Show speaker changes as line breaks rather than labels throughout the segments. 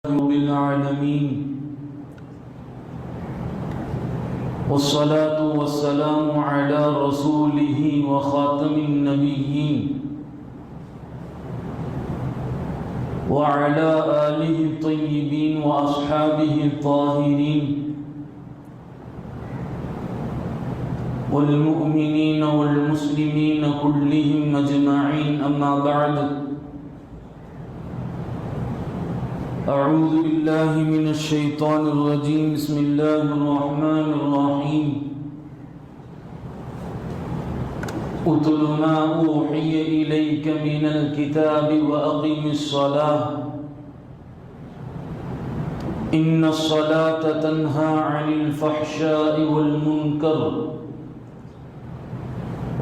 رب العالمين والصلاة والسلام على رسوله وخاتم النبيين وعلى آله الطيبين وأصحابه الطاهرين والمؤمنين والمسلمين كلهم أجمعين. أما بعد، أعوذ بالله من الشيطان الرجيم. بسم الله الرحمن الرحيم. اتل ما أوحي إليك من الكتاب وأقم الصلاة إن الصلاة تنهى عن الفحشاء والمنكر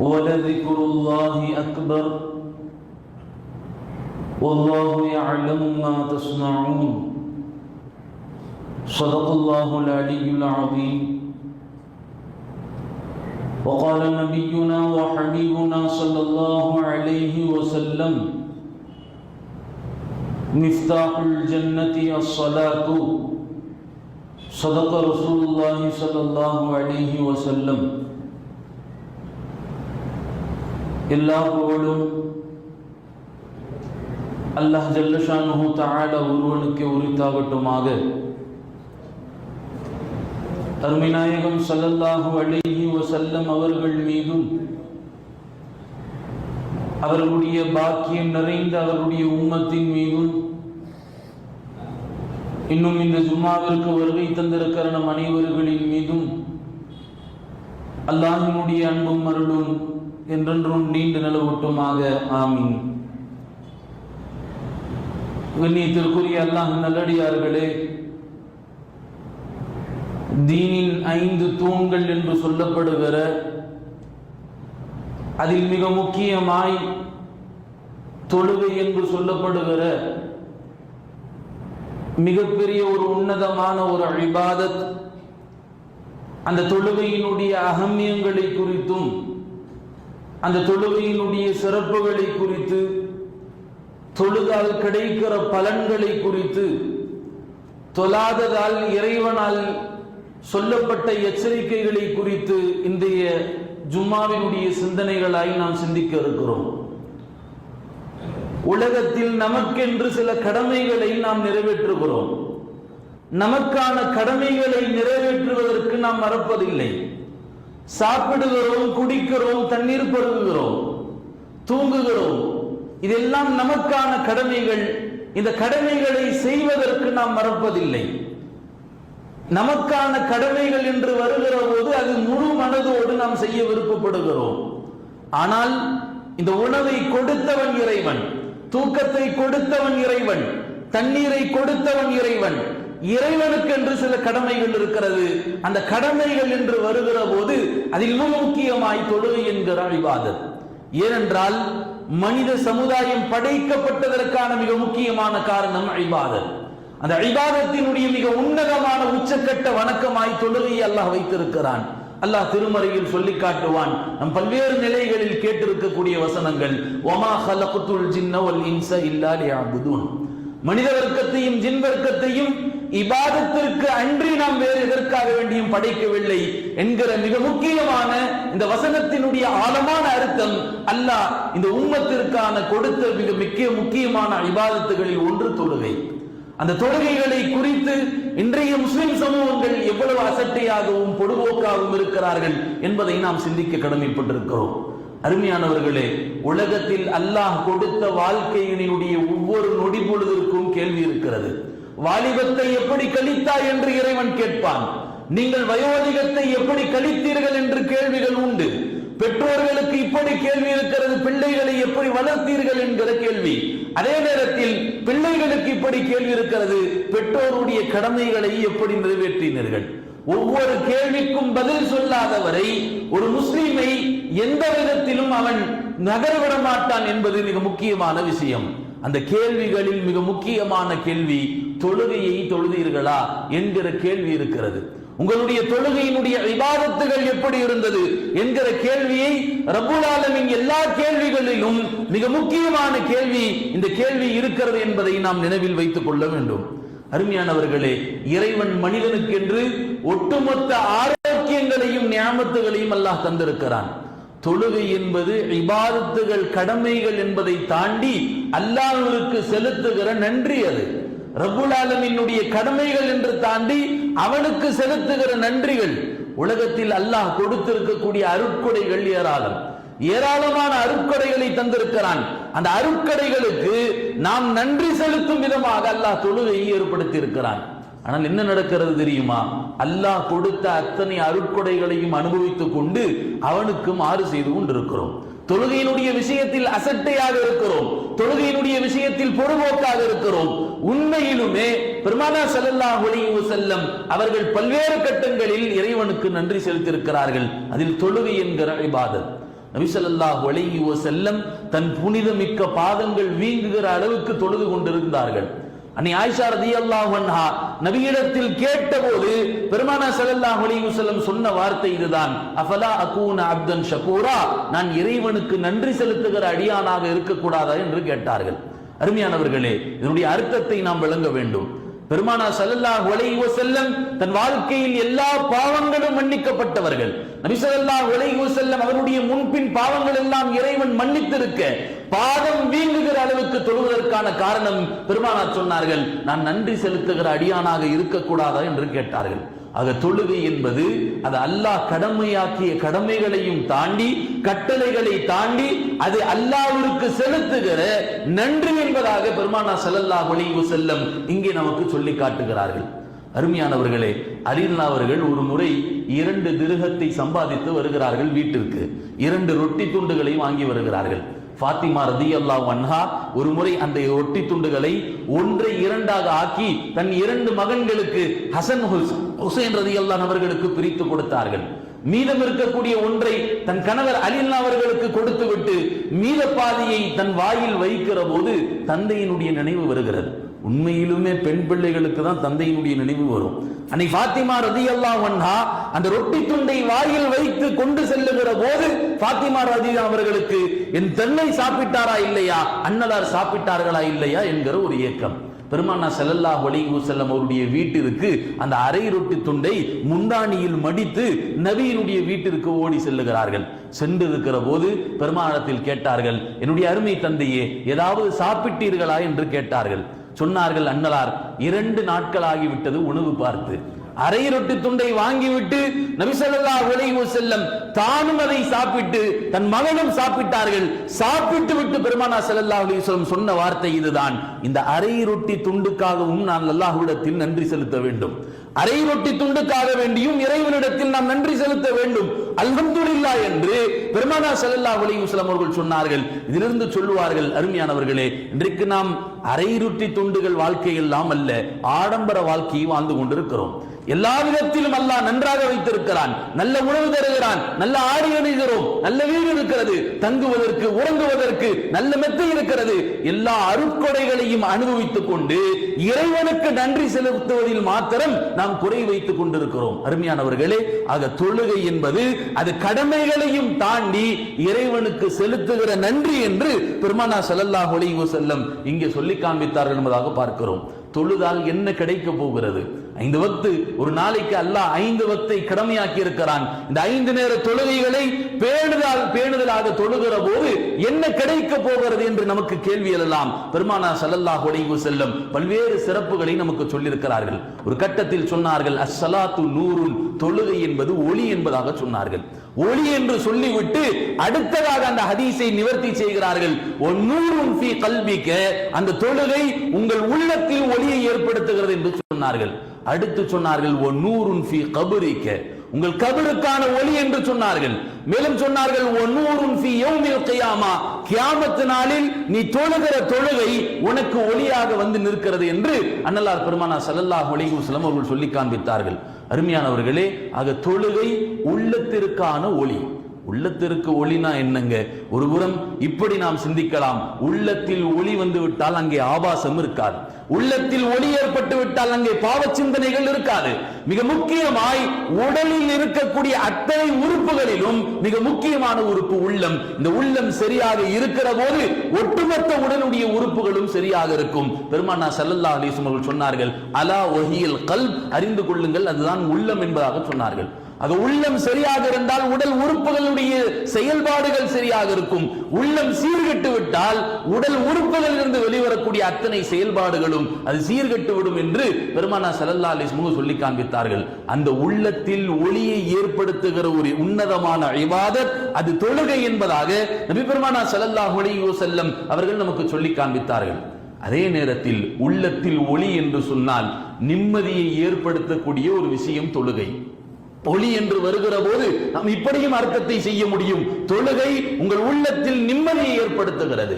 ولذكر الله أكبر والله يعلم ما تصنعون. صدق الله العلي العظيم. وقال نبينا وحبيبنا صلى الله عليه وسلم: مفتاح الجنة الصلاة. صدق رسول الله صلى الله عليه وسلم. எல்லா புகழும் அல்லாஹ் ஜல்லஷானுஹு தஆலா ஒருவனுக்கு உரித்தாகட்டுமாக. அருமைநாயகம் ஸல்லல்லாஹு அலைஹி வஸல்லம் அவர்கள் மீதும் அவர்களுடைய பாக்கியம் நிறைந்த அவர்களுடைய உம்மத்தின் மீதும் இன்னும் இந்த ஜும்மாவிற்கு வருகை தந்திருக்கிற நம் அனைவர்களின் மீதும் அல்லாஹ்வினுடைய அன்பும் அருளும் என்றென்றும் நீண்டு நிலவட்டுமாக. ஆமீன். கண்ணியத்திற்குரிய அல்லாஹ் நல்லடியார்களே, தீனின் 5 தூண்கள் என்று சொல்லப்படுகிற அதில் மிக முக்கியமாய் தொழுகை என்று சொல்லப்படுகிற மிகப்பெரிய ஒரு உன்னதமான ஒரு இபாதத், அந்த தொழுகையினுடைய அகமியங்களை குறித்தும் அந்த தொழுகையினுடைய சிறப்புகளை குறித்து, தொழுதால் கிடைக்கிற பலன்களை குறித்து, தொழாததால் இறைவனால் சொல்லப்பட்ட எச்சரிக்கைகளை குறித்து இன்றைய ஜும்மாவினுடைய சிந்தனைகளாய் நாம் சிந்திக்க இருக்கிறோம். உலகத்தில் நமக்கென்று சில கடமைகளை நாம் நிறைவேற்றுகிறோம். நமக்கான கடமைகளை நிறைவேற்றுவதற்கு நாம் மறப்பதில்லை. சாப்பிடுகிறோம், குடிக்கிறோம், தண்ணீர் பருகுகிறோம், தூங்குகிறோம். இதெல்லாம் நமக்கான கடமைகள். இந்த கடமைகளை செய்வதற்கு நாம் மறப்பதில்லை. நமக்கான கடமைகள் என்று வருகிற போது அது முழு மனதோடு நாம் செய்ய விருப்பப்படுகிறோம். ஆனால் இந்த உணவை கொடுத்தவன் இறைவன், தூக்கத்தை கொடுத்தவன் இறைவன், தண்ணீரை கொடுத்தவன் இறைவன். இறைவனுக்கு என்று சில கடமைகள் இருக்கிறது. அந்த கடமைகள் என்று வருகிற போது அதில் மிக முக்கியமாய் தொழுகை என்கிற இபாதத். ஏனென்றால் மனித சமுதாயம் படைக்கப்பட்டதற்கான மிக முக்கியமான காரணம் இபாதத். அந்த இபாதத்தினுடைய மிக உன்னதமான உச்சக்கட்ட வணக்கமாய் தொழுகையை அல்லாஹ் வைத்திருக்கிறான். அல்லாஹ் திருமறையில் சொல்லி காட்டுவான். நம் பல்வேறு நிலைகளில் கேட்டிருக்கக்கூடிய வசனங்கள்: வமா ஹலக்துல் ஜின்ன வல் இன்ஸ இல்லா லியஅபுதூன். மனித வர்க்கத்தையும் ஜின் வர்க்கத்தையும் இபாதத்திற்கு அன்றி நாம் வேறு எதற்காக வேண்டியும் படைக்கவில்லை என்கிற மிக முக்கியமான இந்த வசனத்தினுடைய ஆழமான அர்த்தம் அல்லாஹ் இந்த உம்மத்திற்கான கொடுத்த மிக முக்கியமான இபாதத்துகளில் ஒன்று தொழுகை. அந்த தொழுகைகளை குறித்து இன்றைய முஸ்லிம் சமூகங்கள் எவ்வளவு அசட்டையாகவும் பொடுபோக்காகவும் இருக்கிறார்கள் என்பதை நாம் சிந்திக்க கடமைப்பட்டிருக்கிறோம். அருமையானவர்களே, உலகத்தில் அல்லாஹ் கொடுத்த வாழ்க்கையினுடைய ஒவ்வொரு நொடி பொழுதிற்கும் கேள்வி இருக்கிறது. வாலிபத்தை எப்படி கழித்தாய் என்று இறைவன் கேட்பான். நீங்கள் வயோதிகத்தை எப்படி கழித்தீர்கள் என்று கேள்விகள் உண்டு. பெற்றோர்களுக்கு இப்படி கேள்வி இருக்கிறது, பிள்ளைகளை எப்படி வளர்த்தீர்கள் என்கிற கேள்வி. அதே நேரத்தில் பிள்ளைகளுக்கு இப்படி கேள்வி இருக்கிறது, பெற்றோருடைய கடமைகளை எப்படி நிறைவேற்றினீர்கள். ஒவ்வொரு கேள்விக்கும் பதில் சொல்லாதவரை ஒரு முஸ்லிமை எந்த விதத்திலும் அவன் நகரவிட மாட்டான் என்பது மிக முக்கியமான விஷயம். அந்த கேள்விகளில் மிக முக்கியமான கேள்வி, தொழுகையை தொழுதீர்களா என்கிற கேள்வி இருக்கிறது. உங்களுடைய தொழுகையினுடைய இபாதத்துகள் எப்படி இருந்தது என்கிற கேள்வியை ரப்புல் ஆலமீன் எல்லா கேள்விகளிலும் மிக முக்கியமான கேள்வி இந்த கேள்வி இருக்கிறது என்பதை நாம் நினைவில் வைத்துக் கொள்ள வேண்டும். அருமையானவர்களே, இறைவன் மனிதனுக்கு என்று ஒட்டுமொத்த ஆரோக்கியங்களையும் நியாமத்துகளையும் அல்லாஹ் தந்திருக்கிறான். தொழுகை என்பது இபாதத்துகள், கடமைகள் என்பதை தாண்டி அல்லாஹ்விற்கு செலுத்துகிற நன்றி. அது ரப்புல் ஆலமீனுடைய கடமைகள் என்று தாண்டி அவனுக்கு செலுத்துகிற நன்றிகள். உலகத்தில் அல்லாஹ் கொடுத்திருக்கக்கூடிய அருட்கொடைகள் ஏராளமான அருட்கொடைகளை தந்திருக்கிறான். அந்த அருட்கொடைகளுக்கு நாம் நன்றி செலுத்தும் விதமாக அல்லாஹ் தொழுகையை ஏற்படுத்தி இருக்கிறான். ஆனால் என்ன நடக்கிறது தெரியுமா? அல்லாஹ் கொடுத்த அத்தனை அருட்கொடைகளையும் அனுபவித்துக் கொண்டு அவனுக்கு மாறு செய்து கொண்டிருக்கிறோம். தொழுகையினுடைய விஷயத்தில் அசட்டையாக இருக்கிறோம், தொழுகையினுடைய விஷயத்தில் பொறுப்போக்காக இருக்கிறோம். உண்மையிலுமே பெருமானார் ஸல்லல்லாஹு அலைஹி வஸல்லம் அவர்கள் பல்வேறு கட்டங்களில் இறைவனுக்கு நன்றி செலுத்தியிருக்கிறார்கள். அதில் தொழுகை என்கிற இபாதத். நபி ஸல்லல்லாஹு அலைஹி வஸல்லம் தன் புனிதமிக்க பாதங்கள் வீங்குகிற அளவுக்கு தொழுது கொண்டிருந்தார்கள். அன்னை ஆயிஷா ரலியல்லாஹு அன்ஹா நபியிடத்தில் கேட்டபோது பெருமானார் ஸல்லல்லாஹு அலைஹி வஸல்லம் சொன்ன வார்த்தை இதுதான், அஃபலா அகூன அப்தன் ஷகூரா, நான் இறைவனுக்கு நன்றி செலுத்துகிற அடியானாக இருக்கக்கூடாதா என்று கேட்டார்கள். அருமையானவர்களே, இதனுடைய அர்த்தத்தை நாம் விளங்க வேண்டும். பெருமானார் ஸல்லல்லாஹு அலைஹி வஸல்லம் தன் வாழ்க்கையில் எல்லா பாவங்களும் மன்னிக்கப்பட்டவர்கள். நபி ஸல்லல்லாஹு அலைஹி வஸல்லம் அவருடைய முன்பின் பாவங்கள் எல்லாம் இறைவன் மன்னித்திருக்க பாதம் வீங்குகிற அளவுக்கு தொழுவதற்கான காரணம் பெருமானார் சொன்னார்கள், நான் நன்றி செலுத்துகிற அடியானாக இருக்கக்கூடாதா என்று கேட்டார்கள். ஆக தொழுகை என்பது அது அல்லாஹ் கடமையாக்கிய கடமைகளையும் தாண்டி, கட்டளைகளை தாண்டி அது அல்லாஹ்விற்கு செலுத்துகிற நன்றி என்பதாக பெருமானார் ஸல்லல்லாஹு அலைஹி வஸல்லம் இங்கே நமக்கு சொல்லி காட்டுகிறார்கள். அருமையானவர்களே, அலில்லா அவர்கள் ஒரு முறை 2 திர்ஹத்தை சம்பாதித்து வருகிறார்கள் வீட்டிற்கு. 2 ரொட்டி துண்டுகளை வாங்கி வருகிறார்கள். ஃபாத்திமா ரலியல்லாஹு அன்ஹா ஒரு முறை அந்த ரொட்டி துண்டுகளை 1 2 ஆக்கி தன் 2 மகன்களுக்கு ஹசன் ஹுசைன் ரலியல்லாஹு அவர்களுக்கு பிரித்து கொடுத்தார்கள். மீதம் இருக்கக்கூடிய ஒன்றை தன் கணவர் அலில்லா அவர்களுக்கு கொடுத்து விட்டு மீத பாதியை தன் வாயில் வைக்கிற போது தந்தையினுடைய நினைவு வருகிறது. உண்மையிலுமே பெண் பிள்ளைகளுக்கு தான் தந்தையினுடைய நினைவு வரும். அன்னை ஃபாத்திமா ரலியல்லாஹு அன்ஹா அந்த ரொட்டி துண்டை வாயில் வைத்து கொண்டு செல்லுகிற போது ஃபாத்திமா ரலியல்லாஹு அவர்களுக்கு என் தன்னை சாப்பிட்டாரா இல்லையா, அன்னலார் சாப்பிட்டார்களா இல்லையா என்கிற ஒரு ஏக்கம். பெருமானார் ஸல்லல்லாஹு அலைஹி வஸல்லம் அவருடைய வீட்டிற்கு அந்த அரை ரொட்டி துண்டை முந்தானியில் மடித்து நபியினுடைய வீட்டிற்கு ஓடி செல்லுகிறார்கள். சென்றிருக்கிற போது பெருமானாரிடத்தில் கேட்டார்கள், என்னுடைய அருமை தந்தையே, ஏதாவது சாப்பிட்டீர்களா என்று கேட்டார்கள். சொன்னார்கள், அன்னலார் 2 நாட்கள் ஆகிவிட்டது உணவு பார்த்து. அரை ரொட்டி துண்டை வாங்கிவிட்டு நபி ஸல்லல்லாஹு அலைஹி வஸல்லம் தானும் அதை சாப்பிட்டு தன் மகனும் சாப்பிட்டார்கள். சாப்பிட்டு விட்டு பெருமானார் ஸல்லல்லாஹு அலைஹி வஸல்லம் சொன்ன வார்த்தை இதுதான், இந்த அரை ரொட்டி துண்டுக்காகவும் நான் அல்லாஹ்விடத்தில் நன்றி செலுத்த வேண்டும். அரை ரொட்டி துண்டுக்காக வேண்டியும் இறைவனிடத்தில் நாம் நன்றி செலுத்த வேண்டும். அல்ஹம்துலில்லாஹ் என்று பெருமானார் ஸல்லல்லாஹு அலைஹி வஸல்லம் அவர்கள் சொன்னார்கள். இதிலிருந்து சொல்லுவார்கள், அருமையானவர்களே, இன்றைக்கு நாம் அரை ரொட்டி துண்டுகள் வாழ்க்கையெல்லாம் அல்ல, ஆடம்பர வாழ்க்கையை வாழ்ந்து கொண்டிருக்கிறோம். எல்லா விதத்திலும் அல்லாஹ் நன்றாக வைத்திருக்கிறான். நல்ல உணவு தருகிறான், நல்ல ஆடை அணிகிறோம், நல்ல வீடு இருக்கிறது, தங்குவதற்கு உறங்குவதற்கு நல்ல மெத்தை இருக்கிறது. எல்லா அருட்கொடைகளையும் அனுபவித்துக் கொண்டு இறைவனுக்கு நன்றி செலுத்துவதில் மாத்திரம் நாம் குறை வைத்துக் கொண்டிருக்கிறோம். அருமையானவர்களே, ஆக தொழுகை என்பது அது கடமைகளையும் தாண்டி இறைவனுக்கு செலுத்துகிற நன்றி என்று பெருமானார் ஸல்லல்லாஹு அலைஹி வஸல்லம் இங்கே சொல்லி காண்பித்தார்கள் என்பதாக பார்க்கிறோம். தொழுதால் என்ன கிடைக்க போகிறது? 5 வக்து, ஒரு நாளைக்கு அல்லாஹ் 5 வக்தை கடமையாக்கி இருக்கிறான். இந்த 5 நேர தொழுகைகளை பேணுதலாக தொழுகிற போது என்ன கிடைக்க போகிறது என்று நமக்கு கேள்வி எழலாம். பெருமானார் ஸல்லல்லாஹு அலைஹி வஸல்லம் பல்வேறு சிறப்புகளை நமக்கு சொல்லியிருக்கிறார்கள். ஒரு கட்டத்தில் சொன்னார்கள், அஸ்ஸலாத்து நூருன், தொழுகை என்பது ஒளி என்பதாக சொன்னார்கள். ஒளி என்று சொல்லிவிட்டு அடுத்ததாக அந்த ஹதீஸை நிவர்த்தி செய்கிறார்கள். ஒன்னூருன் ஃபீ கல்பிக, அந்த தொழுகை உங்கள் உள்ளத்தில் ஒளியை ஏற்படுத்துகிறது என்று சொன்னார்கள். அடுத்து சொன்னார்கள், ஒன்னூருன் ஃபீ கபரிக, உங்கள் கபருக்கான ஒளி என்று சொன்னார்கள். மேலும் சொன்னார்கள், ஒன்னூருன் ஃபீ யௌமில் கியாமா, கியாமத் நாளில் நீ தொழுகிற தொழுகை உனக்கு ஒளியாக வந்து நிற்கிறது என்று அன்னலார் பெருமானார் ஸல்லல்லாஹு அலைஹி வஸல்லம் அவர்கள் சொல்லி காண்பித்தார்கள். அருமையானவர்களே, ஆக தொழுகை உள்ளத்திற்கான ஒளி. உள்ளத்திற்கு ஒளினா என்னங்க? ஒருபுறம் இப்படி நாம் சிந்திக்கலாம், உள்ளத்தில் ஒளி வந்து விட்டால் அங்கே ஆபாசம் இருக்காது. உள்ளத்தில் ஒளி ஏற்பட்டு விட்டால் அங்கே பாவ சிந்தனைகள் இருக்காது. மிக முக்கியமாய் உடலில் இருக்கக்கூடிய அத்தனை உறுப்புகளிலும் மிக முக்கியமான உறுப்பு உள்ளம். இந்த உள்ளம் சரியாக இருக்கிற போது ஒட்டுமொத்த உடலுடைய உறுப்புகளும் சரியாக இருக்கும். பெருமானா ஸல்லல்லாஹு அலைஹி வஸல்லம் அவர்கள் சொன்னார்கள், அலா வஹியல் கல்ப், அறிந்து கொள்ளுங்கள் அதுதான் உள்ளம் என்பதாக சொன்னார்கள். அது உள்ளம் சரியாக இருந்தால் உடல் உறுப்புகளுடைய செயல்பாடுகள் சரியாக இருக்கும். உள்ளம் சீர்கெட்டு விட்டால் உடல் உறுப்புகளில் இருந்து வெளிவரக்கூடிய அத்தனை செயல்பாடுகளும் அது சீர்கெட்டு விடும் என்று பெருமானா ஸல்லல்லாஹு அலைஹி வஸல்லம் சொல்லி காண்பித்தார்கள். அந்த உள்ளத்தில் ஒளியை ஏற்படுத்துகிற ஒரு உன்னதமான இபாதத் அது தொழுகை என்பதாக நபி பெருமானா ஸல்லல்லாஹு அலைஹி வஸல்லம் அவர்கள் நமக்கு சொல்லி காண்பித்தார்கள். அதே நேரத்தில் உள்ளத்தில் ஒளி என்று சொன்னால் நிம்மதியை ஏற்படுத்தக்கூடிய ஒரு விஷயம் தொழுகை. ஒளி என்று வருகிற போது நாம் இப்படியும் அர்த்தத்தை செய்ய முடியும். தொழுகை உங்கள் உள்ளத்தில் நிம்மதியை ஏற்படுத்துகிறது.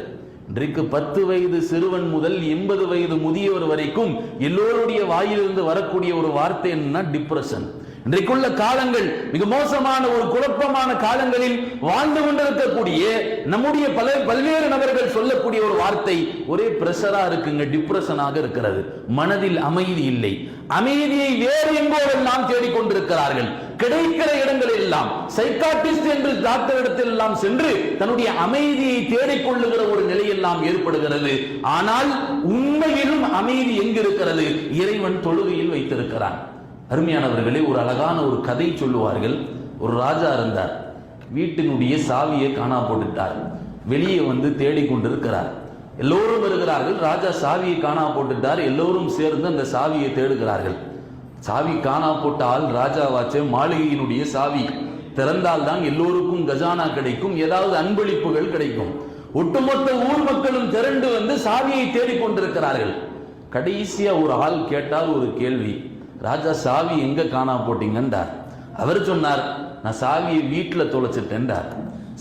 இன்றைக்கு 10 வயது சிறுவன் முதல் 80 வயது முதியவர் வரைக்கும் எல்லோருடைய வாயிலிருந்து வரக்கூடிய ஒரு வார்த்தை என்னன்னா டிப்ரெஷன். இன்றைக்குள்ள காலங்கள் மிக மோசமான ஒரு குழப்பமான காலங்களில் வாழ்ந்து கொண்டிருக்கக்கூடிய நம்முடைய பல்வேறு நபர்கள் சொல்லக்கூடிய ஒரு வார்த்தை ஒரே பிரஷரா இருக்குங்க, டிப்ரெஷனாக இருக்கிறது, மனதில் அமைதி இல்லை. அமைதியை வேறு எங்கோவெல்லாம் தேடிக்கொண்டிருக்கிறார்கள். கிடைக்கிற இடங்களில் எல்லாம் சைக்காட்டிஸ்ட் என்று டாக்டர் இடத்தில் எல்லாம் சென்று தன்னுடைய அமைதியை தேடிக்கொள்ளுகிற ஒரு நிலையெல்லாம் ஏற்படுகிறது. ஆனால் உண்மையிலும் அமைதி எங்கிருக்கிறது? இறைவன் தொழுகையில் வைத்திருக்கிறான். அருமையானவர்களே, ஒரு அழகான ஒரு கதை சொல்லுவார்கள். ஒரு ராஜா இருந்தார், வீட்டினுடைய சாவியை காணா போட்டுட்டார். வெளியே வந்து தேடிக்கொண்டிருக்கிறார். எல்லோரும் வருகிறார்கள். ராஜா சாவியை காணா போட்டுட்டார். எல்லோரும் சேர்ந்து அந்த சாவியை தேடுகிறார்கள். சாவி காணா போட்டால் ராஜாவாச்சே, மாளிகையினுடைய சாவி திறந்தால் தான் எல்லோருக்கும் கஜானா கிடைக்கும், ஏதாவது அன்பளிப்புகள் கிடைக்கும். ஒட்டுமொத்த ஊர் மக்களும் திரண்டு வந்து சாவியை தேடிக்கொண்டிருக்கிறார்கள். கடைசியா ஒரு ஆள் கேட்டால் ஒரு கேள்வி, ராஜா சாவி எங்க காணா போட்டீங்கன்றார். அவர் சொன்னார், நான் சாவியை வீட்டில் தொலைச்சிட்டேன்றார்.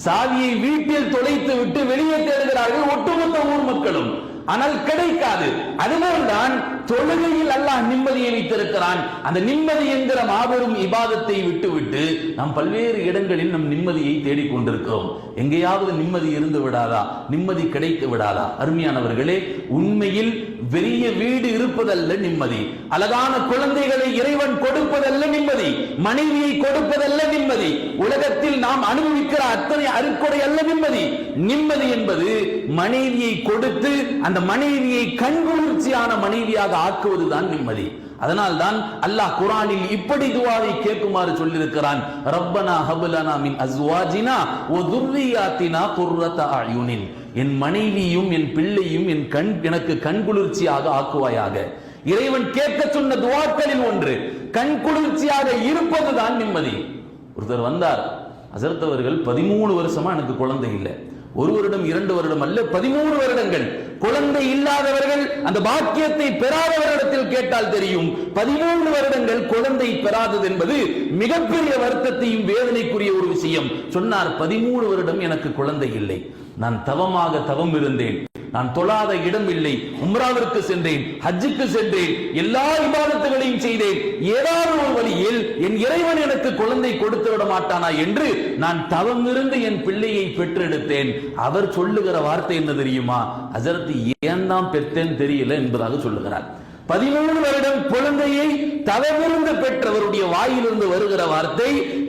சாவியை வீட்டில் தொலைத்து விட்டு வெளியே தேடுகிறார்கள் ஒட்டுமொத்த ஊர் மக்களும். ஆனால் கிடைக்காது. அதனால்தான் தொழுகையில் அல்லாஹ் நிம்மதியை வைத்திருக்கிறான். அந்த நிம்மதி என்கிற மாபெரும் இபாதத்தை விட்டுவிட்டு நாம் பல்வேறு இடங்களில் நம் நிம்மதியை தேடிக்கொண்டிருக்கிறோம். எங்கேயாவது நிம்மதி இருந்து விடாதா? நிம்மதி கிடைத்து விடாதா? அருமையானவர்களே, உண்மையில் பெரிய வீடு இருப்பதல்ல நிம்மதி, அழகான குழந்தைகளை இறைவன் கொடுப்பதல்ல நிம்மதி, மனைவியை கொடுப்பதல்ல நிம்மதி, உலகத்தில் நாம் அனுபவிக்கிற அத்தனை அருட்கொடை அல்ல நிம்மதி. நிம்மதி என்பது மனைவியை கொடுத்து அந்த மனைவியை கண்குளிர்ச்சியான மனைவியாக ஆக்குவதுதான் நிம்மதி. அதனால் தான் அல்லாஹ் குர்ஆனில் இப்படி துஆவை கேட்குமாறு சொல்லியிருக்கிறான், ரப்பனா ஹப்லனா மின் அஸ்வாஜினா வ துர்ரியாத்தினா குர்ரத அயுனின். என் மனைவியும் என் பிள்ளையும் எனக்கு கண்குளிர்ச்சியாக ஆக்குவாயாக. இறைவன் கேட்க சொன்ன துஆக்களில் ஒன்று கண்குளிர்ச்சியாக இருப்பதுதான் நிம்மதி. ஒருத்தர் வந்தார், ஹஸரத் அவர்கள் 13 வருஷமா எனக்கு குழந்தை இல்லை. 1 வருடம் 2 வருடம் அல்ல, 13 வருடங்கள். குழந்தை இல்லாதவர்கள் அந்த பாக்கியத்தை பெறாதவரிடத்தில் கேட்டால் தெரியும். 13 வருடங்கள் குழந்தை பெறாதது என்பது மிகப்பெரிய வருத்தத்தையும் வேதனைக்குரிய ஒரு விஷயம். சொன்னார், 13 வருடம் எனக்கு குழந்தை இல்லை. நான் தவம் இருந்தேன். நான் தொழாத இடம் இல்லை. உம்ராவிற்கு சென்றேன், ஹஜ்ஜுக்கு சென்றேன், எல்லா இபாதத்துகளையும் செய்தேன். ஏதாவது ஒரு வழியில் என் இறைவன் எனக்கு குழந்தை கொடுத்து விட மாட்டானா என்று நான் தவம் இருந்து என் பிள்ளையை பெற்றெடுத்தேன். அவர் சொல்லுகிற வார்த்தை என்ன தெரியுமா? ஹஸரத் ஏன் தான் பெற்றேன் தெரியல என்பதாக சொல்லுகிறார். 13 வருடம் குழந்தையை தவமிருந்து பெற்றவருடைய வாயிலிருந்து வருகிற வார்த்தை,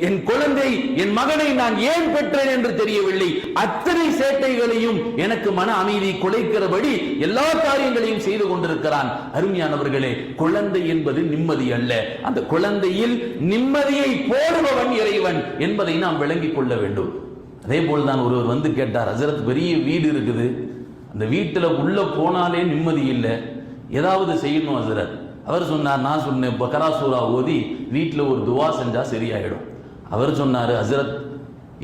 என் குழந்தை, என் மகனை நான் ஏன் பெற்றேன் என்று தெரியவில்லை. அத்தனை சேட்டைகளையும் எனக்கு மன அமைதி குலைக்கிறபடி எல்லா காரியங்களையும் செய்து கொண்டிருக்கிறான். அருமையானவர்களே, குழந்தை என்பது நிம்மதி அல்ல. அந்த குழந்தையில் நிம்மதியை போடுபவன் இறைவன் என்பதை நாம் விளங்கிக் கொள்ள வேண்டும். அதே போல்தான் ஒருவர் வந்து கேட்டார், ஹஸரத் பெரிய வீடு இருக்குது, அந்த வீட்டுல உள்ள போனாலே நிம்மதி இல்லை, ஏதாவது செய்யணும் ஹஸரத். அவர் சொன்னார், நான் சொன்னேன் பக்ரா சூரா ஓதி வீட்டில் ஒரு துவா செஞ்சா சரியாயிடும். அவர் சொன்னார், ஹஸரத்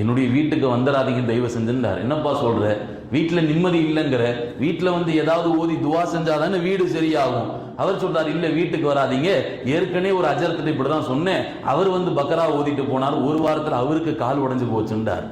என்னுடைய வீட்டுக்கு வந்துடாதீங்க தயவு செஞ்சுட்டார். என்னப்பா சொல்ற, வீட்டில் நிம்மதி இல்லைங்கிற, வீட்டில் வந்து ஏதாவது ஓதி துவா செஞ்சாதானே வீடு சரியாகும். அவர் சொல்றார், இல்ல வீட்டுக்கு வராதீங்க, ஏற்கனவே ஒரு அஜரத்திட்ட இப்படிதான் சொன்னேன், அவர் வந்து பக்ரா ஓதிட்டு போனார், 1 வாரத்தில் அவருக்கு கால் உடைஞ்சு போச்சுட்டார்.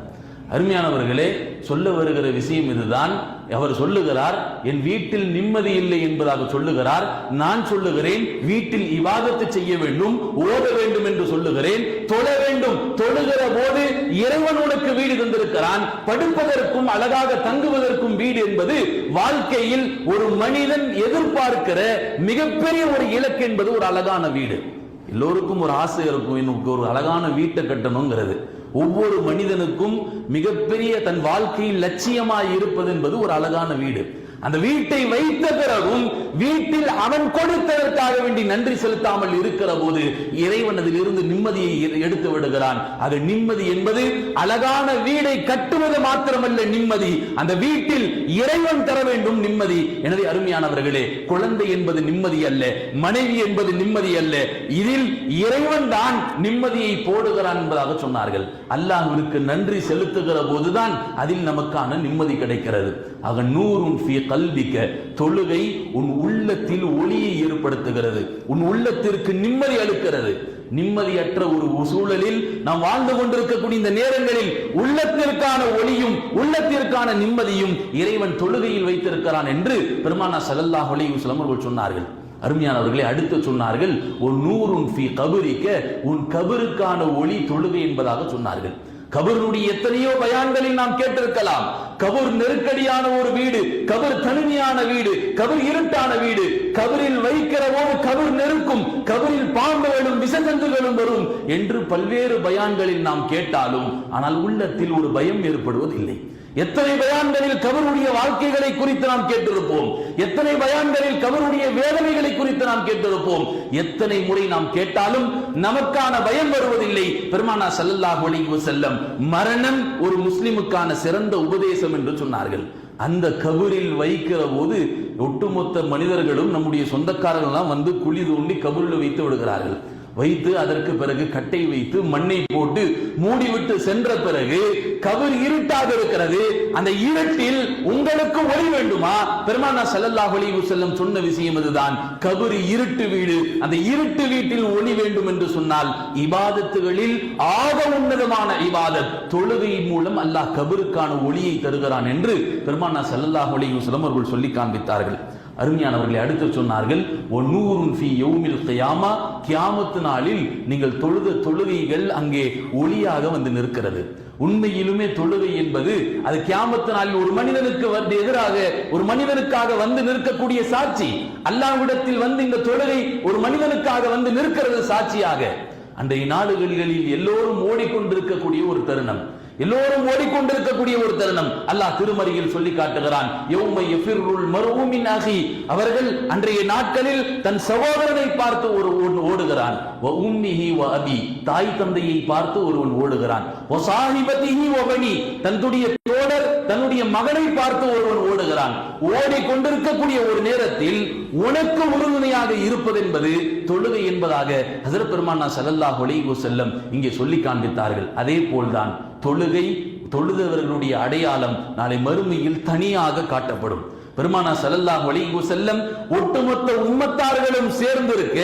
அருமையானவர்களே, சொல்ல வருகிற விஷயம் இதுதான். அவர் சொல்லுகிறார், என் வீட்டில் நிம்மதி இல்லை என்பதாக சொல்லுகிறார். நான் சொல்லுகிறேன், வீட்டில் இபாதத்து செய்ய வேண்டும், ஓத வேண்டும் என்று சொல்லுகிறேன், தொழ வேண்டும். தொழுகிற போது இறைவன் உனக்கு வீடு தந்திருக்கிறான். படுப்பதற்கும் அழகாக தங்குவதற்கும் வீடு என்பது வாழ்க்கையில் ஒரு மனிதன் எதிர்பார்க்கிற மிகப்பெரிய ஒரு இலக்கு என்பது ஒரு அழகான வீடு. எல்லோருக்கும் ஒரு ஆசை இருக்கும், எனக்கு ஒரு அழகான வீட்டை கட்டணுங்கிறது. ஒவ்வொரு மனிதனுக்கும் மிகப்பெரிய தன் வாழ்க்கையில் லட்சியமாய் இருப்பது என்பது ஒரு அழகான வீடு. அந்த வீட்டை வைத்த பிறகும் வீட்டில் அவன் கொடுத்ததற்காக வேண்டி நன்றி செலுத்தாமல் இருக்கிற போது இறைவன் அதில் இருந்து நிம்மதியை எடுத்து விடுகிறான். ஆக நிம்மதி என்பது அழகான வீடை கட்டுவது மாத்திரமல்ல நிம்மதி, அந்த வீட்டில் இறைவன் தர வேண்டும் நிம்மதி. எனவே அருமையானவர்களே, குழந்தை என்பது நிம்மதி அல்ல, மனைவி என்பது நிம்மதி அல்ல, இதில் இறைவன் தான் நிம்மதியை போடுகிறான் என்பதாக சொன்னார்கள். அல்லாஹ்விற்கு நன்றி செலுத்துகிற போதுதான் அதில் நமக்கான நிம்மதி கிடைக்கிறது. ஆக நூறுன் ஃபீ கல்பிக, தொழுகை உன் உள்ளத்தில் ஒளியை ஏற்படுத்துகிறது, உன் உள்ளத்திற்கு நிம்மதி அளிக்கிறது. நிம்மதியற்ற ஒரு சூழலில் நாம் வாழ்ந்து கொண்டிருக்கக்கூடிய இந்த நேரங்களில் உள்ளத்திற்கான ஒளியும் உள்ளத்திற்கான நிம்மதியும் இறைவன் தொழுகையில் வைத்திருக்கிறான் என்று பெருமானார் ஸல்லல்லாஹு அலைஹி வஸல்லம் அவர்கள் சொன்னார்கள். அருமையானவர்களை அடுத்து சொன்னார்கள், ஒரு நூறுன் ஃபீ கபரிக்க, உன் கபருக்கான ஒளி தொழுகை என்பதாக சொன்னார்கள். கபருடைய எத்தனையோ பயான்களில் நாம் கேட்டிருக்கலாம். கபர் நெருக்கடியான ஒரு வீடு, கபர் தனிமையான வீடு, கபர் இருட்டான வீடு, கபரில் வைக்கிற போது கபர் நெருக்கும், கபரில் பாம்புகளும் விஷஜந்துகளும் வரும் என்று பல்வேறு பயான்களில் நாம் கேட்டாலும் ஆனால் உள்ளத்தில் ஒரு பயம் ஏற்படுவதில்லை. எத்தனை பயான்களில் கபருடைய வாழ்க்கைகளை குறித்து நாம் கேட்டிருப்போம், எத்தனை பயான்களில் கபருடைய வேதனைகளை குறித்து நாம் கேட்டிருப்போம். எத்தனை முறை நாம் கேட்டாலும் நமக்கான பயம் வருவதில்லை. பெருமானார் ஸல்லல்லாஹு அலைஹி வஸல்லம் மரணம் ஒரு முஸ்லிமுக்கான சிறந்த உபதேசம் என்று சொன்னார்கள். அந்த கபரில் வைக்கிற போது ஒட்டுமொத்த மனிதர்களும் நம்முடைய சொந்தக்காரர்கள் வந்து குழி தோண்டி கபரில் வைத்து விடுகிறார்கள். வைத்து அதற்கு பிறகு கட்டை வைத்து மண்ணை போட்டு மூடிவிட்டு சென்ற பிறகு கபர் இருட்டாக இருக்கிறது. அந்த இருட்டில் உங்களுக்கு ஒளி வேண்டுமா? பெருமானார் ஸல்லல்லாஹு அலைஹி வஸல்லம் சொன்ன விஷயம் இதுதான். கபர் இருட்டு வீடு, அந்த இருட்டு வீட்டில் ஒளி வேண்டும் என்று சொன்னால் இபாதத்துகளில் ஆக உன்னதமான இபாதத் தொழுகையின் மூலம் அல்லாஹ் கபருக்கான ஒளியை தருகிறான் என்று பெருமானார் ஸல்லல்லாஹு அலைஹி வஸல்லம் அவர்கள் சொல்லி காண்பித்தார்கள். அருமையானவர்களை அடுத்து சொன்னார்கள், ஒன்னூருன் ஃபீ யௌமில் கியாமா, கியாமத் நாளில் நீங்கள் தொழுத தொழுகைகள் அங்கே ஒளியாக வந்து நிற்கிறது. உண்மையிலுமே தொழுகை என்பது அது கியாமத் நாளில் ஒரு மனிதனுக்கு வந்து எதிராக ஒரு மனிதனுக்காக வந்து நிற்கக்கூடிய சாட்சி. அல்லாஹ்விடத்தில் வந்து இந்த தொழுகை ஒரு மனிதனுக்காக வந்து நிற்கிறது சாட்சியாக. அன்றைய நாடுகளில் எல்லோரும் ஓடிக்கொண்டிருக்கக்கூடிய ஒரு தருணம், எல்லோரும் ஓடிக்கொண்டிருக்கக்கூடிய ஒரு தருணம் அல்லாஹ் திருமறையில் சொல்லி காட்டுகிறான். யௌம யஃபிருல் மர்உ மின் அஹி, அவர்கள் அன்றைய நாட்களில் தன் சகோதரனை பார்த்து ஒருவன் ஓடுகிறான். வ உம்மிஹி வ அபி, தாய் தந்தையை பார்த்து ஒருவன் ஓடுகிறான். வ ஸாஹிபதிஹி வ பனி, தன்னுடைய தோழர் தன்னுடைய மகனை பார்த்து ஒருவன் ஓடுகிறான். ஓடிக்கொண்டிருக்கக்கூடிய ஒரு நேரத்தில் உனக்கு உறுதுணையாக இருப்பது என்பது தொழுகை என்பதாக ஹஜ்ரத் பெருமானார் ஸல்லல்லாஹு அலைஹி வஸல்லம் இங்கே சொல்லி காண்பித்தார்கள். அதே போல்தான் தொழுகை, தொழுதவர்களுடைய அடையாளம் நாளை மறுமையில் தனியாக காட்டப்படும். பெருமானார் ஸல்லல்லாஹு அலைஹி வஸல்லம் ஒட்டுமொத்த உம்மத்தார்களும் சேர்ந்திருக்க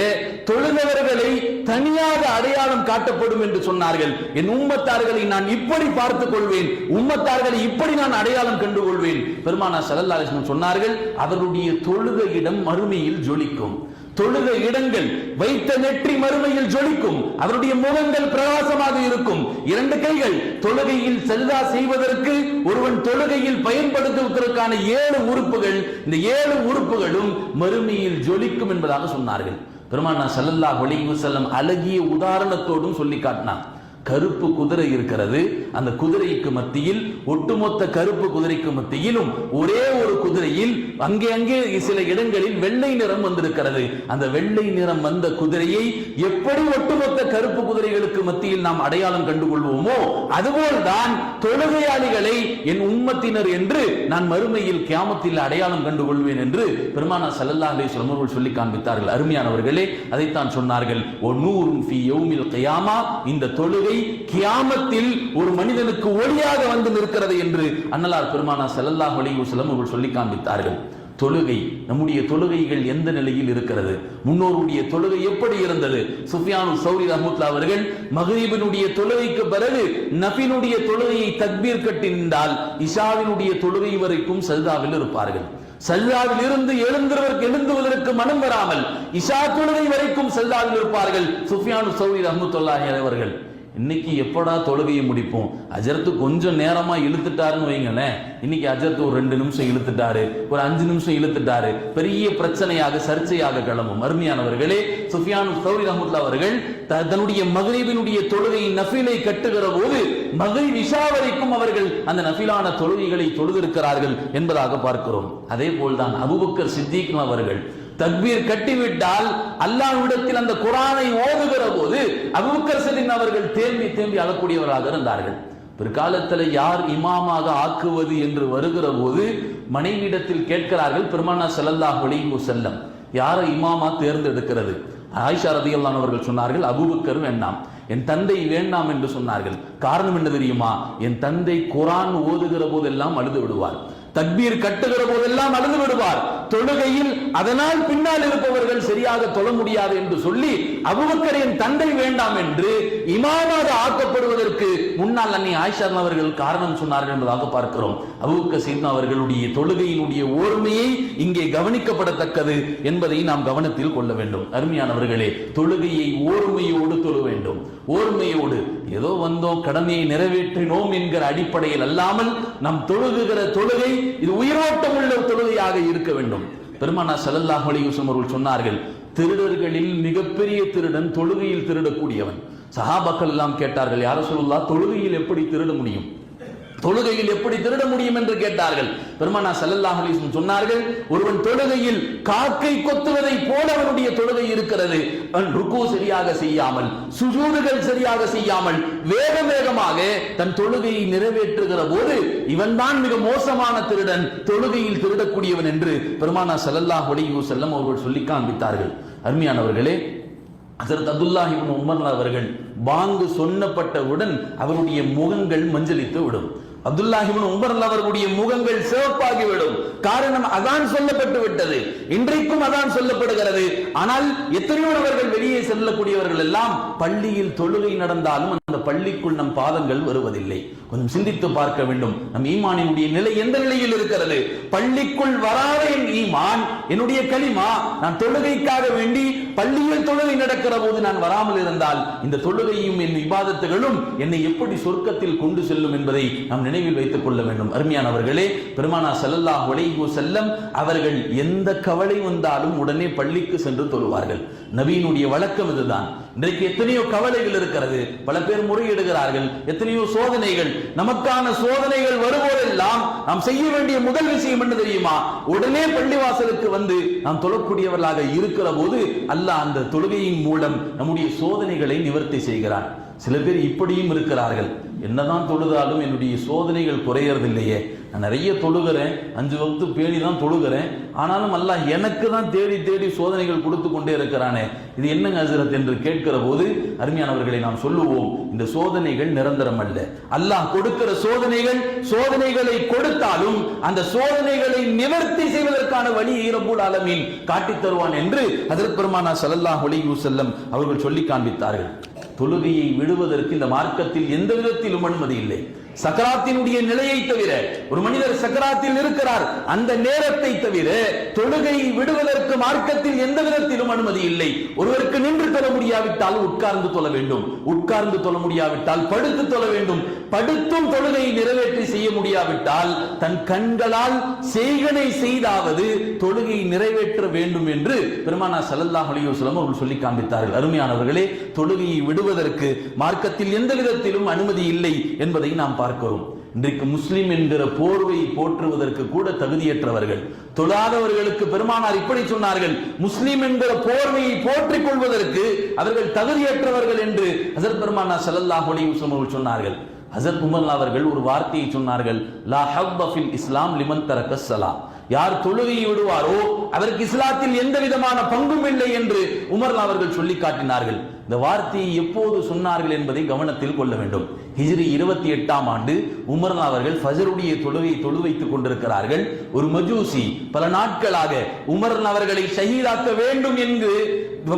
தொழுதவர்களை தனியாக அடையாளம் காட்டப்படும் என்று சொன்னார்கள். என் உம்மத்தார்களை நான் இப்படி பார்த்துக் கொள்வேன், உம்மத்தார்களை இப்படி நான் அடையாளம் கண்டு கொள்வேன். பெருமானார் ஸல்லல்லாஹு அலைஹி வஸல்லம் சொன்னார்கள், அவருடைய தொழுத இடம் மறுமையில் ஜொலிக்கும். தொழுத இடங்கள் வைத்த நெற்றி மறுமையில் ஜொலிக்கும். அவருடைய முகங்கள் பிரகாசமாக இருக்கும். இரண்டு கைகள் தொழுகையில் சஜ்தா செய்வதற்கு ஒருவன் தொழுகையில் பயன்படுத்துவதற்கான 7 உறுப்புகள், இந்த 7 உறுப்புகளும் மறுமையில் ஜொலிக்கும் என்பதாக சொன்னார்கள். பெருமானார் ஸல்லல்லாஹு அலைஹி வஸல்லம் அழகிய உதாரணத்தோடும் சொல்லி காட்டினார். கருப்பு குதிரை இருக்கிறது, அந்த குதிரைக்கு மத்தியில், ஒட்டுமொத்த கருப்பு குதிரைக்கு மத்தியிலும் ஒரே ஒரு குதிரையில் அங்கே அங்கே சில இடங்களில் வெள்ளை நிறம் வந்திருக்கிறது. அந்த வெள்ளை நிறம் வந்த குதிரையை எப்படி ஒட்டுமொத்த கருப்பு குதிரைகளுக்கு மத்தியில் நாம் அடையாளம் கண்டுகொள்வோமோ அதுபோல்தான் தொழுகையாளிகளை என் உம்மத்தினர் என்று நான் மறுமையில் கியாமத்தில் அடையாளம் கண்டுகொள்வேன் என்று பெருமானார் ஸல்லல்லாஹு அலைஹி வஸல்லம் அவர்கள் சொல்லி காண்பித்தார்கள். அருமையானவர்களே, அதைத்தான் சொன்னார்கள், ஒ நூருன் ஃபீ யௌமில் கியாமா, இந்த தொழுகை கியாமத்தில் ஒரு மனிதனுக்கு ஒளியாக வந்து நிற்கிறது என்று அன்னலார் பெருமானார் ஸல்லல்லாஹு அலைஹி வஸல்லம் அவர்கள் சொல்லி காண்பித்தார்கள். தொழுகை, நம்முடைய தொழுகைகள் எந்த நிலையில் இருக்கிறது? முன்னோருடைய தொழுகை எப்படி இருந்தது? சுஃபியானு சௌரி ரஹ்மத்துல்லாஹி அவர்கள் மக்ரிபினுடைய தொழுகைக்கு பிறகு நஃபிலுடைய தொழுகையை தக்பீர் கட்டி நின்றால் இஷாவினுடைய தொழுகை வரைக்கும் சஜ்தாவில் இருப்பார்கள். சஜ்தாவில் இருந்து எழுந்துவதற்கு மனம் வராமல் இஷா தொழுகை வரைக்கும் சஜ்தாவில் இருப்பார்கள் சுஃபியானு சௌரி ரஹ்மத்துல்லாஹி அவர்கள். இன்னைக்கு எப்படா தொழுகையை முடிப்போம்? அஜரத்து கொஞ்சம் நேரமா இழுத்துட்டாருன்னு வைங்களேன், இன்னைக்கு அஜரத்து ஒரு 2 நிமிஷம் இழுத்துட்டாரு, ஒரு 5 நிமிஷம் இழுத்துட்டாரு, பெரிய பிரச்சனையாக சர்ச்சையாக கிளம்பும். அருமையானவர்களே, சுஃபியான் சௌரி ரஹ்மத்துல்லாஹி அவர்கள் தன்னுடைய மக்ரிபினுடைய தொழுகை நஃபிலை கட்டுகிற போது மக்ரிப் இஷா வரைக்கும் அவர்கள் அந்த நஃபிலான தொழுகைகளை தொழுதிருக்கிறார்கள் என்பதாக பார்க்கிறோம். அதே போல்தான் அபூபக்கர் சித்திக் அவர்கள் தக்பீர் கட்டிவிட்டால் அல்லாஹ்விடத்தில் அந்த குர்ஆனை ஓதுகிற போது அபூபக்கர் சித்திக் அவர்கள் தேம்பி அழக்கூடியவராக இருந்தார்கள். பிற்காலத்தில் யார் இமாமாக ஆக்குவது என்று வருகிற போது மனைவியிடத்தில் கேட்கிறார்கள், பெருமானார் ஸல்லல்லாஹு அலைஹி வஸல்லம் யாரை இமாமா தேர்ந்தெடுக்கிறது? ஆயிஷா ரலியல்லாஹு அன்ஹா அவர்கள் சொன்னார்கள், அபூபக்கர் வேண்டாம், என் தந்தை வேண்டாம் என்று சொன்னார்கள். காரணம் என்ன தெரியுமா? என் தந்தை குர்ஆன் ஓதுகிற போதெல்லாம் அழுது விடுவார், தக்பீர் கட்டுகிற போதெல்லாம் அழுது விடுவார், தொழுகையில் அதனால் பின்னால் இருப்பவர்கள் சரியாக தொழ முடியாது என்று சொல்லி அபூபக்கர் என் தந்தை வேண்டாம் என்று இமாமாக ஆக்கப்படுவதற்கு முன்னால் அன்னை ஆயிஷா அவர்கள் காரணம் சொன்னார்கள் என்பதாக பார்க்கிறோம். அபூபக்கர் சித்திக் அவர்களுடைய தொழுகையினுடைய ஓர்மையை இங்கே கவனிக்கப்படத்தக்கது என்பதை நாம் கவனத்தில் கொள்ள வேண்டும். அருமையானவர்களே, தொழுகையை ஓர்மையோடு தொழ வேண்டும். ஓர்மையோடு ஏதோ வந்தோம் கடமையை நிறைவேற்றினோம் என்கிற அடிப்படையில் அல்லாமல் நம் தொழுகுகிற தொழுகை இது உயிரோட்டம் உள்ள தொழுகையாக இருக்க வேண்டும். பெருமானார் ஸல்லல்லாஹு அலைஹி வஸல்லம் அவர்கள் சொன்னார்கள், திருடர்களில் மிகப்பெரிய திருடன் தொழுகையில் திருடக்கூடியவன். சஹாபாக்கள் எல்லாம் கேட்டார்கள், யா ரசூலுல்லாஹ், தொழுகையில் எப்படி திருட முடியும்? தொழுகையில் எப்படி திருட முடியும் என்று கேட்டார்கள். பெருமானார் ஸல்லல்லாஹு அலைஹி வஸல்லம் சொன்னார்கள், ஒருவன் தொழுகையில் காக்கை கொத்துவதை போல அவனுடைய தொழுகை இருக்கிறது. அவன் ருக்கு சரியாக செய்யாமல், சுஜூதுகள் சரியாக செய்யாமல், வேகமாக தன் தொழுகையை நிறைவேற்றுகிற போது இவன் தான் மிக மோசமான திருடன், தொழுகையில் திருடக்கூடியவன் என்று பெருமானார் ஸல்லல்லாஹு அலைஹி வஸல்லம் அவர்கள் சொல்லி காண்பித்தார்கள். அருமையானவர்களே, ஹஜ்ரத் அப்துல்லாஹ் இப்னு உமர் அவர்கள் பாங்கு சொன்னப்பட்டவுடன் அவருடைய முகங்கள் மஞ்சளித்து விடும். அப்துல்லாஹ் இப்னு உமர் அவர்களுடைய முகங்கள் சிவப்பாகிவிடும். காரணம், அதான் சொல்லப்பட்டு விட்டது. இன்றைக்கும் அதான் சொல்லப்படுகிறது. ஆனால் எத்தனையோ நபர்கள் வெளியே செல்லக்கூடியவர்கள் எல்லாம் பள்ளியில் தொழுகை நடந்தாலும் அந்த பள்ளிக்குள் நம் பாதங்கள் வருவதில்லை. கொஞ்சம் சிந்தித்து பார்க்க வேண்டும். நம் ஈமானினுடைய நிலை எந்த நிலையில் இருக்கிறது? பள்ளிக்குள் வராத என் ஈமான், என்னுடைய கலிமா, நான் தொழுகைக்காக வேண்டி பள்ளியில் தொழுகை நடக்கிற போது நான் வராமல் இருந்தால் இந்த தொழுகையும் என் இபாதத்துகளும் என்னை எப்படி சொர்க்கத்தில் கொண்டு செல்லும் என்பதை நாம் நினைவில் வைத்துக் கொள்ள வேண்டும். அருமையானவர்களே, பெருமானார் ஸல்லல்லாஹு அலைஹி வஸல்லம் அவர்கள் எந்த கவலை வந்தாலும் உடனே பள்ளிக்கு சென்று தொழுவார்கள். நபியினுடைய வழக்கம் இதுதான். இன்றைக்கு எத்தனையோ கவலைகள் இருக்கிறது, பல பேர் முறையிடுகிறார்கள், எத்தனையோ சோதனைகள். நமக்கான சோதனைகள் வரும்போதெல்லாம் நாம் செய்ய வேண்டிய முதல் விஷயம் என்ன தெரியுமா? உடனே பள்ளிவாசலுக்கு வந்து நாம் தொழக்கூடியவர்களாக இருக்கிற போது அல்லாஹ் அந்த தொழுகையின் மூலம் நம்முடைய சோதனைகளை நிவர்த்தி செய்கிறான். சில பேர் இப்படியும் இருக்கிறார்கள், என்னதான் தொழுதாலும் என்னுடைய சோதனைகள் குறையறதில்லையே, நான் நிறைய தொழுகிறேன், 5 வக்து பேணி தான் தொழுகிறேன், ஆனாலும் அல்லாஹ் எனக்கு தான் தேடி சோதனைகள் கொடுத்து கொண்டே இருக்கிறானே, இது என்னங்க ஹஜ்ரத் என்று கேட்கிற போது அருமையானவர்களை நாம் சொல்லுவோம், இந்த சோதனைகள் நிரந்தரம் அல்ல. அல்லாஹ் கொடுக்கிற சோதனைகளை கொடுத்தாலும் அந்த சோதனைகளை நிவர்த்தி செய்வதற்கான வழியை ரப்புல் ஆலமீன் காட்டித் தருவான் என்று ஹஜ்ரத் பெருமானார் ஸல்லல்லாஹு அலைஹி வஸல்லம் அவர்கள் சொல்லி காண்பித்தார்கள். தொழுகையை விடுவதற்கு இந்த மார்க்கத்தில் எந்த விதத்திலும் அனுமதி இல்லை. சக்கராத்தினுடைய நிலையை தவிர, ஒரு மனிதர் சக்கராத்தில் இருக்கிறார் அந்த நேரத்தை தவிர தொழுகையை விடுவதற்கு மார்க்கத்தில் எந்த விதத்திலும் அனுமதி இல்லை. ஒருவருக்கு நின்று தொழ முடியாவிட்டால் உட்கார்ந்து தொழ வேண்டும், உட்கார்ந்து தொழ முடியாவிட்டால் படுத்து தொழ வேண்டும், படுத்தும் தொழுகையை நிறைவேற்றி செய்ய முடியாவிட்டால் தன் கண்களால் செய்கனை செய்தாவது தொழுகையை நிறைவேற்ற வேண்டும் என்று பெருமானார் ஸல்லல்லாஹு அலைஹி வஸல்லம் அவர்கள் சொல்லி காண்பித்தார்கள். அருமையானவர்களே, தொழுகையை விடுவதற்கு மார்க்கத்தில் எந்த விதத்திலும் அனுமதி இல்லை என்பதை நாம் பார்க்கிறோம். இன்றைக்கு முஸ்லிம் என்கிற போர்வை போற்றுவதற்கு கூட தகுதியற்றவர்கள், தொழாதவர்களுக்கு பெருமானார் இப்படி சொன்னார்கள், முஸ்லிம் என்கிற போர்வையை போற்றிக் கொள்வதற்கு அவர்கள் தகுதியற்றவர்கள் என்று ஹஜ்ரத் பெருமானார் ஸல்லல்லாஹு அலைஹி வஸல்லம் அவர்கள் சொன்னார்கள். ஹஜ்ரத் உமர் அவர்கள் ஒரு வார்த்தையை சொன்னார்கள், லா ஹவ்வ ஃபில் இஸ்லாம் லிமன் தரக்க ஸலா. யார் தொழுகையை விடுவாரோ அவருக்கு இஸ்லாத்தில் எந்த விதமான பங்கும் இல்லை என்று உமர் அவர்கள் சொல்லி காட்டினார்கள். இந்த வார்த்தையை எப்போது சொன்னார்கள் என்பதை கவனத்தில் கொள்ள வேண்டும். ஹிஜ்ரி 28ஆம் ஆண்டு உமர் அவர்கள் ஃபஜ்ருடைய தொழுகையை தொழு வைத்துக் கொண்டிருக்கிறார்கள். ஒரு மஜூசி பல நாட்களாக உமர் அவர்களை ஷஹீதாக்க வேண்டும் என்று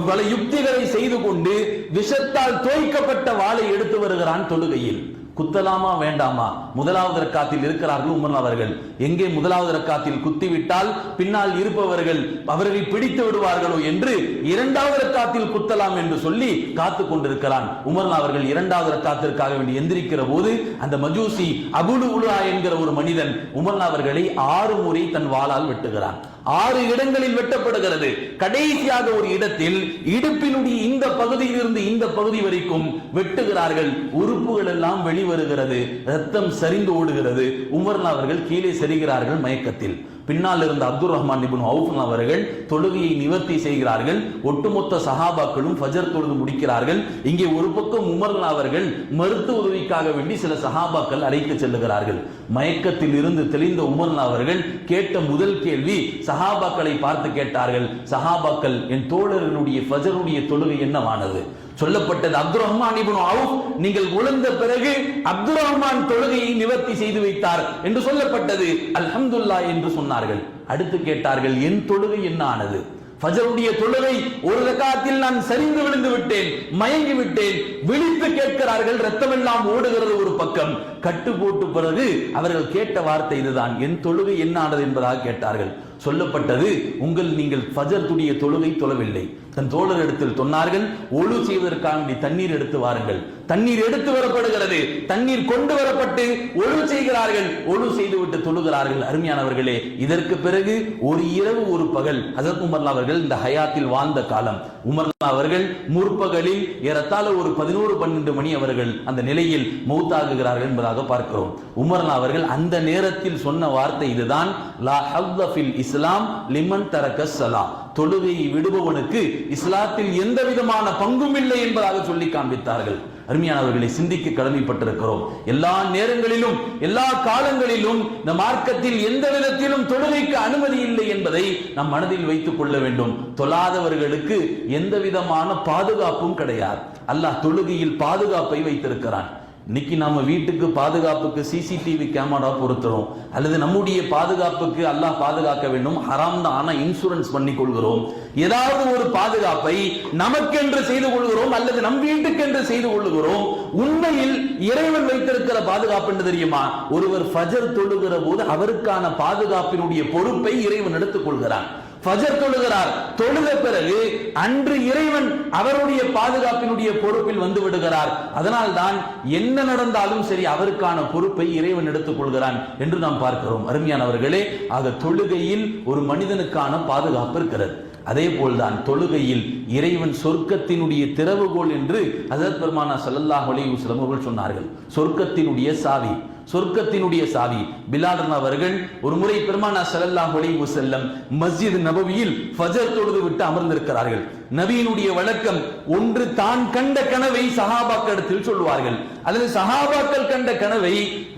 பல யுக்திகளை செய்து கொண்டு விஷத்தால் தோய்க்கப்பட்ட வாளை எடுத்து வருகிறான் தொழுகையில். குத்தலாமா வேண்டாமா? முதலாவது ரக்காத்தில் இருக்கிறார்கள் உமர் அவர்கள். எங்கே முதலாவது ரக்காத்தில் குத்திவிட்டால் பின்னால் இருப்பவர்கள் அவர்களை பிடித்து விடுவார்களோ என்று இரண்டாவது ரக்காத்தில் குத்தலாம் என்று சொல்லி காத்து கொண்டிருக்கிறான் உமர் அவர்கள். இரண்டாவது ரக்காத்திற்காக வேண்டி எந்திரிக்கிற போது அந்த மஜூசி அபுல் உலா என்கிற ஒரு மனிதன் உமர் அவர்களை 6 முறை தன் வாளால் வெட்டுகிறான். 6 இடங்களில் வெட்டப்படுகிறது. கடைசியாக ஒரு இடத்தில் இடுப்பினுடைய இந்த பகுதியிலிருந்து இந்த பகுதி வரைக்கும் வெட்டுகிறார்கள். உறுப்புகள் எல்லாம் வெளிவருகிறது, ரத்தம் சரிந்து ஓடுகிறது. உமர் அவர்கள் கீழே சரிகிறார்கள் மயக்கத்தில். பின்னால் இருந்த அப்துல் ரஹ்மான் இப்னு அவுஃப் அவர்கள் தொழுகையை நிவர்த்தி செய்கிறார்கள். ஒட்டுமொத்த சஹாபாக்களும் ஃபஜர் தொழுது முடிக்கிறார்கள். இங்கே ஒரு பக்கம் உமர் அவர்கள் மருத்துவ உதவிக்காக வேண்டி சில சஹாபாக்கள் அழைத்து செல்லுகிறார்கள். மயக்கத்தில் இருந்து தெளிந்த உமர் அவர்கள் கேட்ட முதல் கேள்வி சஹாபாக்களை பார்த்து கேட்டார்கள். சஹாபாக்கள், என் தோழர்களுடைய ஃபஜருடைய தொழுகை என்னவானது? சொல்லப்பட்டது, அப்துல் ரஹ்மான் இப்னு அவுஃப் நீங்கள் உழந்த பிறகு அப்துல் ரஹ்மான் தொழுகையை நிவர்த்தி செய்து வைத்தார் என்று சொல்லப்பட்டது. அல்ஹம்துலில்லாஹ் என்று சொன்னார்கள். அடுத்து கேட்டார்கள், என் தொழுகை என்ன ஆனது? ஃபஜருடைய தொழுகை ஒரு ரக்காத்தில் நான் சரிந்து விழுந்து விட்டேன், மயங்கி விட்டேன். விழித்து கேட்கிறார்கள், ரத்தம் எல்லாம் ஓடுகிறது ஒரு பக்கம். கட்டு போட்டு பிறகு அவர்கள் கேட்ட வார்த்தை இதுதான், என் தொழுகை என்ன ஆனது என்பதாக கேட்டார்கள். சொல்லப்பட்டது, நீங்கள் ஃபஜர் துடைய தொழுகை தொழவில்லை. தன் தோழர் இடத்தில் சொன்னார்கள், ஒழு செய்வதற்காக தண்ணீர் எடுத்து வாருங்கள். தண்ணீர் எடுத்து வரப்படுகிறது. தண்ணீர் கொண்டு வரப்பட்டு ஒழு செய்கிறார்கள். ஒழு செய்துவிட்டு தொழுகிறார்கள். அருமையானவர்களே, இதற்கு பிறகு ஒரு இரவு ஒரு பகல் ஹஜரத் உமர் அவர்கள் இந்த ஹயாத்தில் வாழ்ந்த காலம். உமர் அவர்கள் முற்பகலில் ஏறத்தாழ ஒரு 11-12 மணி அவர்கள் அந்த நிலையில் மௌத்தாகுகிறார்கள் என்பதாக பார்க்கிறோம். உமர் அவர்கள் அந்த நேரத்தில் சொன்ன வார்த்தை இதுதான், லா ஹவ்த ஃபில் இஸ்லாம் லிமன் தரக ஸலா. தொழுகையை விடுபவனுக்கு இஸ்லாத்தில் எந்த விதமான பங்கும் இல்லை என்பதாக சொல்லி காண்பித்தார்கள். அருமையானவர்களை, சிந்திக்க கடமைப்பட்டிருக்கிறோம். எல்லா நேரங்களிலும் எல்லா காலங்களிலும் இந்த மார்க்கத்தில் எந்த விதத்திலும் தொழுகைக்கு அனுமதி இல்லை என்பதை நம் மனதில் வைத்துக் கொள்ள வேண்டும். தொழாதவர்களுக்கு எந்த விதமான பாதுகாப்பும் கிடையாது. அல்லாஹ் தொழுகையில் பாதுகாப்பை வைத்திருக்கிறான். இன்னைக்கு நம்ம வீட்டுக்கு பாதுகாப்புக்கு சிசிடிவி கேமரா பொருத்துறோம், அல்லது நம்முடைய பாதுகாப்புக்கு அல்லாஹ் பாதுகாக்க வேண்டும் ஹராம் தான், ஆனா இன்சூரன்ஸ் பண்ணி கொள்கிறோம். ஏதாவது ஒரு பாதுகாப்பை நமக்கென்று செய்து கொள்கிறோம், அல்லது நம் வீட்டுக்கென்று செய்து கொள்கிறோம். உண்மையில் இறைவன் வைத்திருக்கிற பாதுகாப்பு என்ன தெரியுமா? ஒருவர் ஃபஜர் தொழுகிற போது அவருக்கான பாதுகாப்பினுடைய பொறுப்பை இறைவன் எடுத்துக் கொள்கிறான். ஃபஜர் தொழுகிறார், தொழுத பிறகு அன்று இறைவன் அவருடைய பாதுகாப்பினுடைய பொறுப்பில் வந்து விடுகிறார். அதனால் தான் என்ன நடந்தாலும் சரி அவருக்கான பொறுப்பை இறைவன் எடுத்துக் கொள்கிறான் என்று நாம் பார்க்கிறோம். அருமையானவர்களே, ஆக தொழுகையில் ஒரு மனிதனுக்கான பாதுகாப்பு இருக்கிறது. அதே போல்தான் தொழுகையில் இறைவன் சொர்க்கத்தினுடைய திறவுகோல் என்று ஹஜ்ரத் பெருமானா ஸல்லல்லாஹு அலைஹி வஸல்லம் அவர்கள் சொன்னார்கள். சொர்க்கத்தினுடைய சாவி, சொர்க்கத்தினுடைய சாவி. பிலால் அவர்கள் ஒரு முறை பெருமானா ஸல்லல்லாஹு அலைஹி வஸல்லம் மஸ்ஜித் நபவியில் ஃபஜர் தொழுது விட்டு அமர்ந்திருக்கிறார்கள். நபியினுடைய வழக்கம், ஒன்று தான் கண்ட கனவை சஹாபாக்களிடத்தில் சொல்வார்கள், அல்லது சஹாபாக்கள் கண்ட கனவை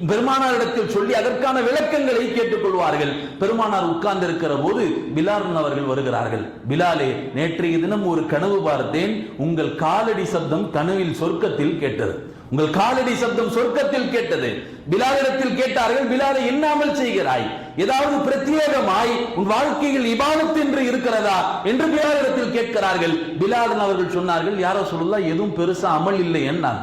பெருமானாரிடத்தில் சொல்லி அதற்கான விளக்கங்களை கேட்டுக் கொள்வார்கள். பெருமானார் உட்கார்ந்து இருக்கிற போது பிலால் அவர்கள் வருகிறார்கள். பிலாலே, நேற்றைய தினம் ஒரு கனவு பார்த்தேன், உங்கள் காலடி சப்தம் கனவில் சொர்க்கத்தில் கேட்டது. உங்கள் காலடி சப்தம் சொர்க்கத்தில் கேட்டது. பிலாலிடத்தில் கேட்டார்கள், பிலாலை என்ன அமல் செய்கிறாய்? ஏதாவது பிரத்யேகமாய் உன் வாழ்க்கையில் இபாதத் என்று இருக்கிறதா என்று பிலாலிடத்தில் கேட்கிறார்கள். பிலால் அவர்கள் சொன்னார்கள், யாரோ சொல்லலாம், எதுவும் பெருசா அமல் இல்லை என்ன,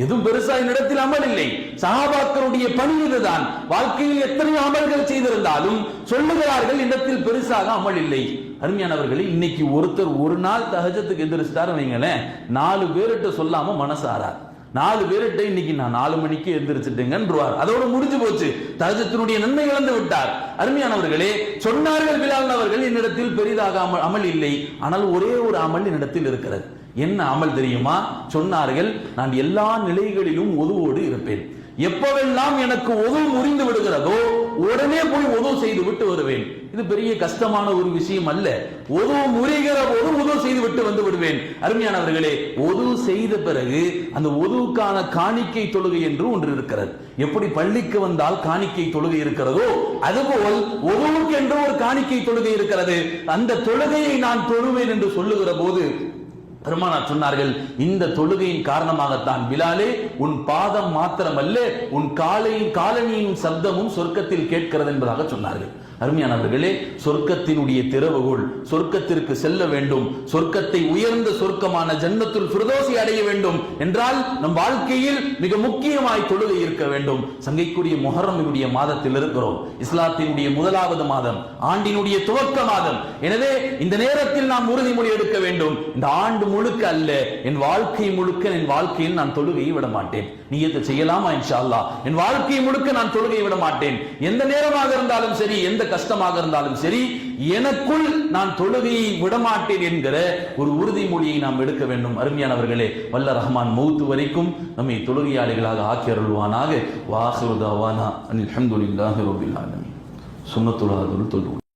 எதுவும் பெருசா என்னிடத்தில் அமல் இல்லை. சஹாபாக்களுடைய பணி இதுதான். வாழ்க்கையில் எத்தனை அமல்கள் செய்திருந்தாலும் சொல்லுகிறார்கள், இடத்தில் பெருசாக அமல் இல்லை. அருமையானவர்களே, இன்னைக்கு ஒருத்தர் ஒரு நாள் தஹஜ்ஜுக்கு எந்திரிச்சிட்டாரு வைங்களேன், 4 பேர்கிட்ட சொல்லாம மனசாரார். 4 பேர்கிட்ட இன்னைக்கு நான் 4 மணிக்கு எந்திரிச்சிட்டேங்கன்றார். அதோடு முடிஞ்சு போச்சு, தஹஜ்ஜுடைய நன்மை இழந்து விட்டார். அருமையானவர்களே, சொன்னார்கள் பிலால் அவர்கள், என்னிடத்தில் பெரிதாக அமல் இல்லை, ஆனால் ஒரே ஒரு அமல் என்னிடத்தில் இருக்கிறது. என்ன அமல் தெரியுமா? சொன்னார்கள், நான் எல்லா நிலைகளிலும் ஒதுவோடு இருப்பேன். எப்பவெல்லாம் எனக்கு ஒது முறிந்து விடுகிறதோ உடனே போய் உதவு செய்து விட்டு வருவேன். இது பெரிய கஷ்டமான ஒரு விஷயம் அல்ல. உதவு முறிகிற போது உதவு செய்து விட்டு வந்து விடுவேன். அருமையானவர்களே, உதவு செய்த பிறகு அந்த உதவுக்கான காணிக்கை தொழுகை என்று ஒன்று இருக்கிறது. எப்படி பள்ளிக்கு வந்தால் காணிக்கை தொழுகை இருக்கிறதோ அதுபோல் உதவுக்கு என்று ஒரு காணிக்கை தொழுகை இருக்கிறது. அந்த தொழுகையை நான் தொழுவேன் என்று சொல்லுகிற போது பெருமானார் சொன்னார்கள், இந்த தொழுகையின் காரணமாகத்தான் பிலாலே உன் பாதம் மாத்திரமல்ல உன் காலணியின் சப்தமும் சொர்க்கத்தில் கேட்கிறது என்பதாக சொன்னார்கள். அருமையானவர்களே, சொர்க்கத்தினுடைய திறவுகோல், சொர்க்கத்திற்கு செல்ல வேண்டும், சொர்க்கத்தை உயர்ந்த சொர்க்கமான ஜன்னத்துல் ஃபிர்தௌஸை அடைய வேண்டும் என்றால் நம் வாழ்க்கையில் மிக முக்கியமாய் தொழுகை இருக்க வேண்டும். சங்கைக்குரிய முஹர்ரமினுடைய மாதத்தில் இருக்கிறோம். இஸ்லாத்தினுடைய முதலாவது மாதம், ஆண்டினுடைய துவக்க மாதம். எனவே இந்த நேரத்தில் நாம் உறுதிமொழி எடுக்க வேண்டும். இந்த ஆண்டு முழுக்க அல்ல, என் வாழ்க்கை முழுக்க என் வாழ்க்கையில் நான் தொழுகையை விட மாட்டேன். நியத்து செய்யலாமா? இன்ஷா அல்லாஹ் என் வாழ்க்கை முழுக்க நான் தொழுகையை விட மாட்டேன். எந்த நேரமாக இருந்தாலும் சரி, எந்த கஷ்டமாக இருந்தாலும் சரி, எனக்குள் நான் தொழுகையை விடமாட்டேன் என்கிற ஒரு உறுதிமொழியை நாம் எடுக்க வேண்டும். அருமையானவர்களே, வல்ல ரஹ்மான் மௌத்து வரைக்கும் நம்மை தொழுகையாளிகளாக ஆக்கி அருள்வானாக. வாஹிரு தஅவானா அல்ஹம்துலில்லாஹி ரப்பில் ஆலமீன். சுன்னத்துல் தொழுகை.